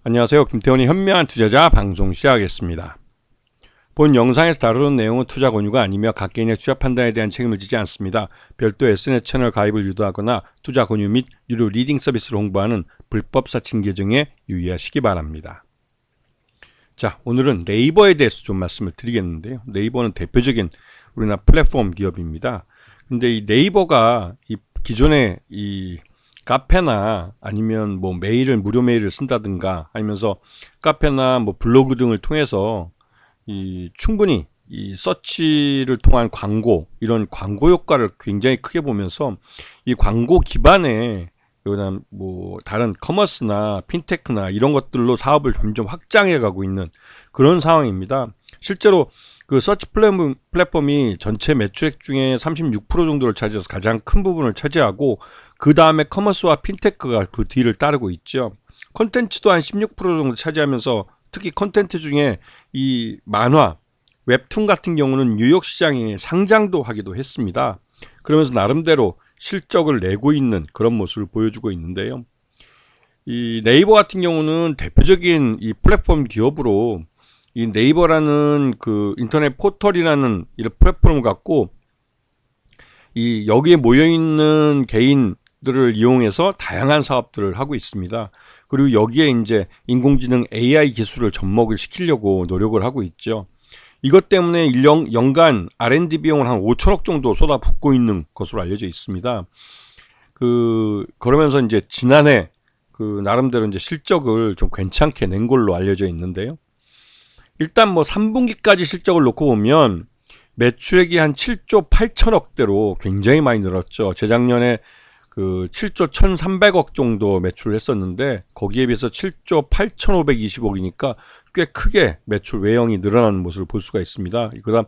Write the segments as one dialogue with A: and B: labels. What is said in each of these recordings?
A: 안녕하세요. 김태원의 현명한 투자자 방송 시작하겠습니다. 본 영상에서 다루는 내용은 투자 권유가 아니며 각 개인의 투자 판단에 대한 책임을 지지 않습니다. 별도 SNS 채널 가입을 유도하거나 투자 권유 및 유료 리딩 서비스를 홍보하는 불법 사칭 계정에 유의하시기 바랍니다. 자, 오늘은 네이버에 대해서 좀 말씀을 드리겠는데요. 네이버는 대표적인 우리나라 플랫폼 기업입니다. 근데 이 네이버가 이 기존의 이 카페나 아니면 뭐 메일을 무료 메일을 쓴다든가 하면서 카페나 뭐 블로그 등을 통해서 이 충분히 이 서치를 통한 광고, 이런 광고 효과를 굉장히 크게 보면서 이 광고 기반의 그다음 뭐 다른 커머스나 핀테크나 이런 것들로 사업을 점점 확장해 가고 있는 그런 상황입니다. 실제로 그 서치 플랫폼이 전체 매출액 중에 36% 정도를 차지해서 가장 큰 부분을 차지하고, 그 다음에 커머스와 핀테크가 그 뒤를 따르고 있죠. 콘텐츠도 한 16% 정도 차지하면서 특히 콘텐츠 중에 이 만화, 웹툰 같은 경우는 뉴욕 시장에 상장도 하기도 했습니다. 그러면서 나름대로 실적을 내고 있는 그런 모습을 보여주고 있는데요. 이 네이버 같은 경우는 대표적인 이 플랫폼 기업으로 이 네이버라는 그 인터넷 포털이라는 이런 플랫폼을 갖고 이 여기에 모여 있는 개인들을 이용해서 다양한 사업들을 하고 있습니다. 그리고 여기에 이제 인공지능 AI 기술을 접목을 시키려고 노력을 하고 있죠. 이것 때문에 연간 R&D 비용을 한 5천억 정도 쏟아붓고 있는 것으로 알려져 있습니다. 그러면서 이제 지난해 그 나름대로 이제 실적을 좀 괜찮게 낸 걸로 알려져 있는데요. 일단 뭐 3분기까지 실적을 놓고 보면 매출액이 한 7조 8천억대로 굉장히 많이 늘었죠. 재작년에 그 7조 1,300억 정도 매출을 했었는데 거기에 비해서 7조 8,520억이니까 꽤 크게 매출 외형이 늘어나는 모습을 볼 수가 있습니다. 그다음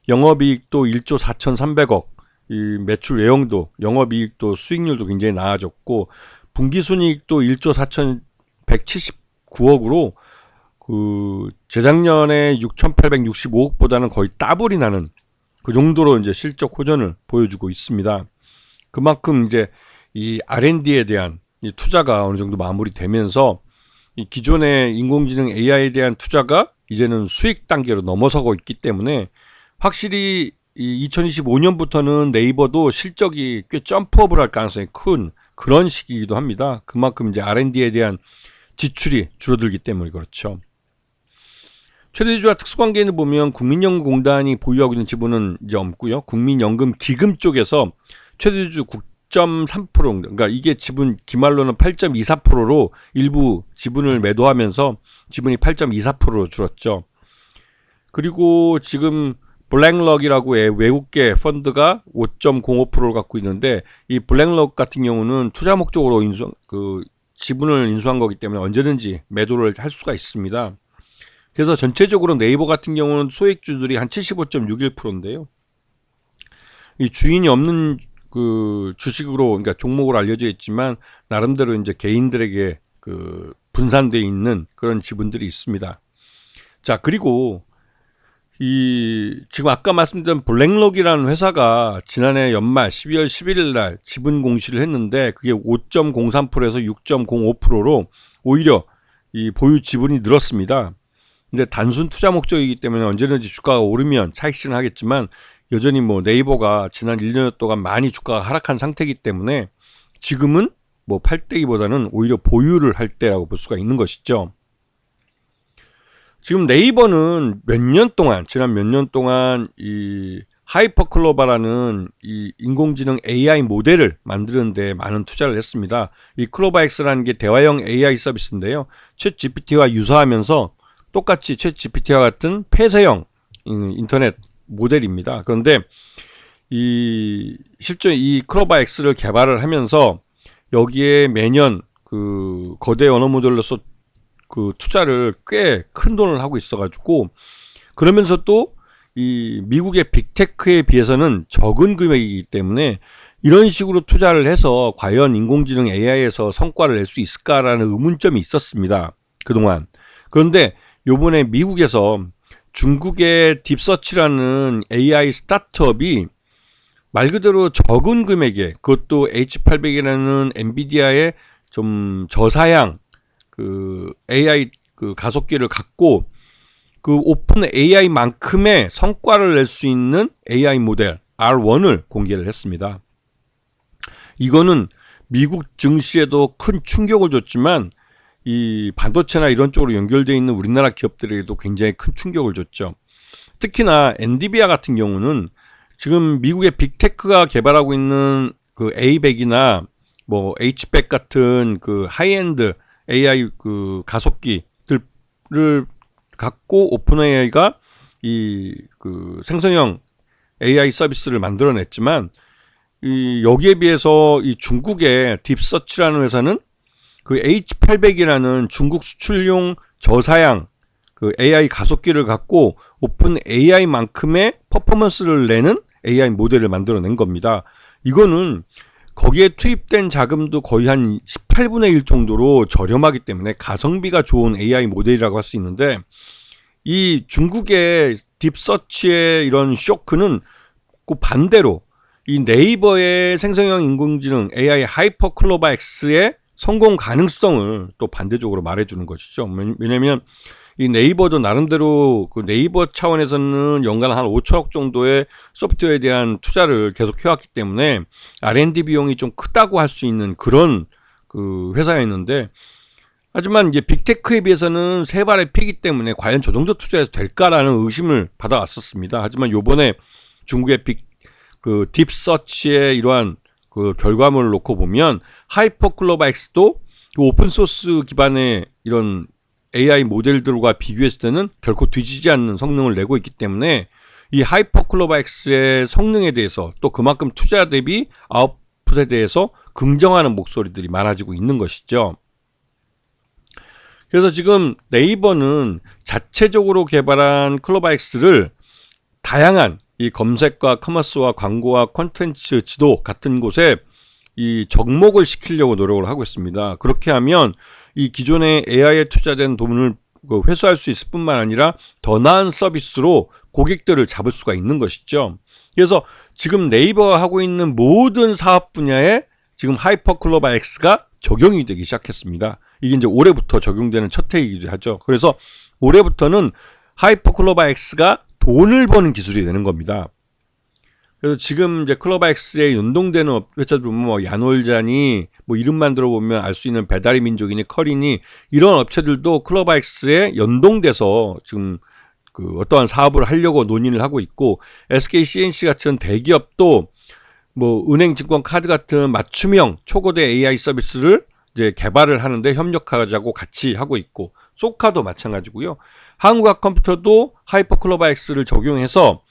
A: 영업이익도 1조 4,300억, 이 매출 외형도 영업이익도 수익률도 굉장히 나아졌고, 분기순이익도 1조 4,179억으로 그 재작년에 6,865억보다는 거의 더블이 나는 그 정도로 이제 실적 호전을 보여주고 있습니다. 그만큼 이제 이 R&D에 대한 이 투자가 어느 정도 마무리되면서 이 기존의 인공지능 AI에 대한 투자가 이제는 수익 단계로 넘어서고 있기 때문에 확실히 이 2025년부터는 네이버도 실적이 꽤 점프업을 할 가능성이 큰 그런 시기이기도 합니다. 그만큼 이제 R&D에 대한 지출이 줄어들기 때문에 그렇죠. 최대주주와 특수관계인을 보면 국민연금공단이 보유하고 있는 지분은 이제 없고요. 국민연금기금 쪽에서 최대주주 9.3%, 그러니까 이게 지분 기말로는 8.24%로 일부 지분을 매도하면서 지분이 8.24%로 줄었죠. 그리고 지금 블랙럭이라고 외국계 펀드가 5.05%를 갖고 있는데, 이 블랙럭 같은 경우는 투자 목적으로 지분을 인수한 거기 때문에 언제든지 매도를 할 수가 있습니다. 그래서 전체적으로 네이버 같은 경우는 소액주들이 한 75.61%인데요. 이 주인이 없는 그 주식으로, 그러니까 종목으로 알려져 있지만 나름대로 이제 개인들에게 그 분산되어 있는 그런 지분들이 있습니다. 자, 그리고 지금 아까 말씀드린 블랙럭이라는 회사가 지난해 연말 12월 11일 날 지분 공시를 했는데 그게 5.03%에서 6.05%로 오히려 이 보유 지분이 늘었습니다. 근데 단순 투자 목적이기 때문에 언제든지 주가가 오르면 차익 실현하겠지만 여전히 뭐 네이버가 지난 1년 동안 많이 주가가 하락한 상태이기 때문에 지금은 뭐 팔 때기보다는 오히려 보유를 할 때라고 볼 수가 있는 것이죠. 지금 네이버는 지난 몇 년 동안 이 하이퍼클로바라는 이 인공지능 AI 모델을 만드는데 많은 투자를 했습니다. 이 클로바X라는 게 대화형 AI 서비스인데요. 챗 GPT와 유사하면서 똑같이 챗 GPT와 같은 폐쇄형 인터넷 모델입니다. 그런데 실제 이 클로바X를 개발을 하면서 여기에 매년 그 거대 언어 모델로서 그 투자를 꽤 큰 돈을 하고 있어가지고, 그러면서 또 이 미국의 빅테크에 비해서는 적은 금액이기 때문에 이런 식으로 투자를 해서 과연 인공지능 AI에서 성과를 낼 수 있을까라는 의문점이 있었습니다, 그동안. 그런데 요번에 미국에서 중국의 딥서치라는 AI 스타트업이 말 그대로 적은 금액에, 그것도 H800이라는 엔비디아의 좀 저사양 그 AI 그 가속기를 갖고 그 오픈 AI만큼의 성과를 낼 수 있는 AI 모델 R1을 공개를 했습니다. 이거는 미국 증시에도 큰 충격을 줬지만 이 반도체나 이런 쪽으로 연결되어 있는 우리나라 기업들에게도 굉장히 큰 충격을 줬죠. 특히나 엔비디아 같은 경우는 지금 미국의 빅테크가 개발하고 있는 그 A100이나 뭐 H100 같은 그 하이엔드 AI 그 가속기들을 갖고 오픈 AI가 이 그 생성형 AI 서비스를 만들어냈지만 여기에 비해서 이 중국의 딥서치라는 회사는 그 H800이라는 중국 수출용 저사양 그 AI 가속기를 갖고 오픈 AI만큼의 퍼포먼스를 내는 AI 모델을 만들어낸 겁니다. 이거는 거기에 투입된 자금도 거의 한 18분의 1 정도로 저렴하기 때문에 가성비가 좋은 AI 모델이라고 할 수 있는데, 이 중국의 딥서치의 이런 쇼크는 그 반대로 이 네이버의 생성형 인공지능 AI 하이퍼클로바 X의 성공 가능성을 또 반대적으로 말해주는 것이죠. 왜냐하면 이 네이버도 나름대로 그 네이버 차원에서는 연간 한 5천억 정도의 소프트웨어에 대한 투자를 계속 해왔기 때문에 R&D 비용이 좀 크다고 할 수 있는 그런 그 회사였는데, 하지만 이제 빅테크에 비해서는 세 발의 피기 때문에 과연 저 정도 투자해서 될까라는 의심을 받아왔었습니다. 하지만 요번에 중국의 그 딥서치의 이러한 그 결과물을 놓고 보면 하이퍼클로바 X도 그 오픈소스 기반의 이런 AI 모델들과 비교했을 때는 결코 뒤지지 않는 성능을 내고 있기 때문에 이 하이퍼클로바 X의 성능에 대해서 또 그만큼 투자 대비 아웃풋에 대해서 긍정하는 목소리들이 많아지고 있는 것이죠. 그래서 지금 네이버는 자체적으로 개발한 클로바 X를 다양한 이 검색과 커머스와 광고와 콘텐츠 지도 같은 곳에 이 접목을 시키려고 노력을 하고 있습니다. 그렇게 하면 이 기존의 AI에 투자된 돈을 회수할 수 있을 뿐만 아니라 더 나은 서비스로 고객들을 잡을 수가 있는 것이죠. 그래서 지금 네이버가 하고 있는 모든 사업 분야에 지금 하이퍼클로바 X가 적용이 되기 시작했습니다. 이게 이제 올해부터 적용되는 첫 해이기도 하죠. 그래서 올해부터는 하이퍼클로바 X가 돈을 버는 기술이 되는 겁니다. 그래서 지금 이제 클로바 X에 연동되는 회사들 보면 뭐 야놀자니 뭐 이름만 들어보면 알 수 있는 배달의 민족이니 커리니 이런 업체들도 클로바 X에 연동돼서 지금 그 어떠한 사업을 하려고 논의를 하고 있고, SK CNC 같은 대기업도 뭐 은행, 증권, 카드 같은 맞춤형 초거대 AI 서비스를 이제 개발을 하는데 협력하자고 같이 하고 있고, 소카도 마찬가지고요. 한국학컴퓨터도 하이퍼클로바 X를 적용해서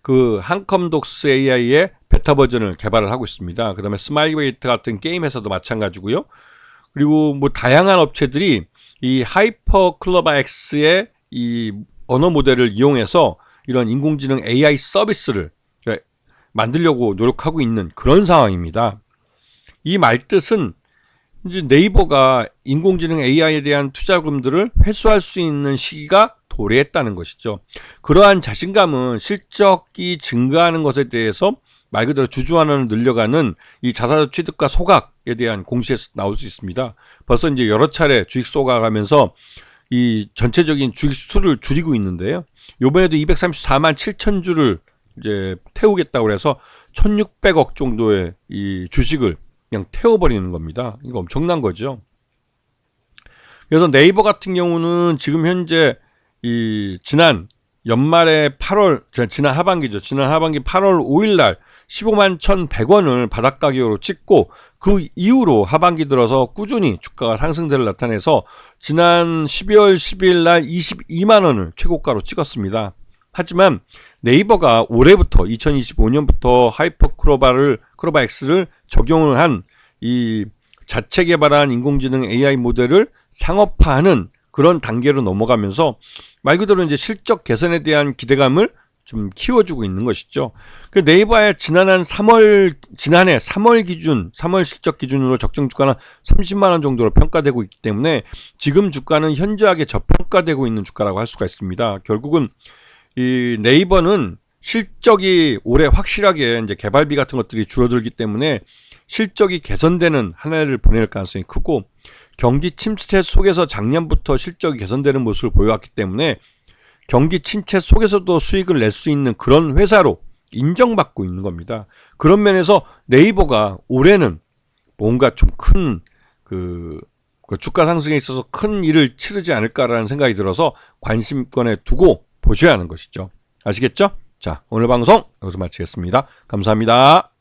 A: 그 한컴독스 AI의 베타 버전을 개발을 하고 있습니다. 그 다음에 스마일웨이트 같은 게임 회사도 마찬가지고요. 그리고 뭐 다양한 업체들이 이 하이퍼클로바 X의 이 언어 모델을 이용해서 이런 인공지능 AI 서비스를 만들려고 노력하고 있는 그런 상황입니다. 이 말뜻은 이제 네이버가 인공지능 AI에 대한 투자금들을 회수할 수 있는 시기가 도래했다는 것이죠. 그러한 자신감은 실적이 증가하는 것에 대해서 말 그대로 주주환원을 늘려가는 이 자사주 취득과 소각에 대한 공시에서 나올 수 있습니다. 벌써 이제 여러 차례 주식 소각하면서 이 전체적인 주식 수를 줄이고 있는데요. 이번에도 234만 7천 주를 이제 태우겠다고 해서 1,600억 정도의 이 주식을 그냥 태워버리는 겁니다. 이거 엄청난 거죠. 그래서 네이버 같은 경우는 지금 현재 이 지난 연말에 지난 하반기죠. 지난 하반기 8월 5일 날 15만 1,100원을 바닥 가격으로 찍고 그 이후로 하반기 들어서 꾸준히 주가가 상승세를 나타내서 지난 12월 10일 날 22만 원을 최고가로 찍었습니다. 하지만 네이버가 올해부터 2025년부터 하이퍼클로바 X를 적용을 한 이 자체 개발한 인공지능 AI 모델을 상업화하는 그런 단계로 넘어가면서 말 그대로 이제 실적 개선에 대한 기대감을 좀 키워주고 있는 것이죠. 그 네이버의 지난해 3월 기준, 3월 실적 기준으로 적정 주가는 30만 원 정도로 평가되고 있기 때문에 지금 주가는 현저하게 저평가되고 있는 주가라고 할 수가 있습니다. 결국은 이 네이버는 실적이 올해 확실하게 이제 개발비 같은 것들이 줄어들기 때문에 실적이 개선되는 한 해를 보낼 가능성이 크고, 경기 침체 속에서 작년부터 실적이 개선되는 모습을 보여왔기 때문에 경기 침체 속에서도 수익을 낼 수 있는 그런 회사로 인정받고 있는 겁니다. 그런 면에서 네이버가 올해는 뭔가 좀 큰 그 주가 상승에 있어서 큰 일을 치르지 않을까라는 생각이 들어서 관심권에 두고 보셔야 하는 것이죠. 아시겠죠? 자, 오늘 방송 여기서 마치겠습니다. 감사합니다.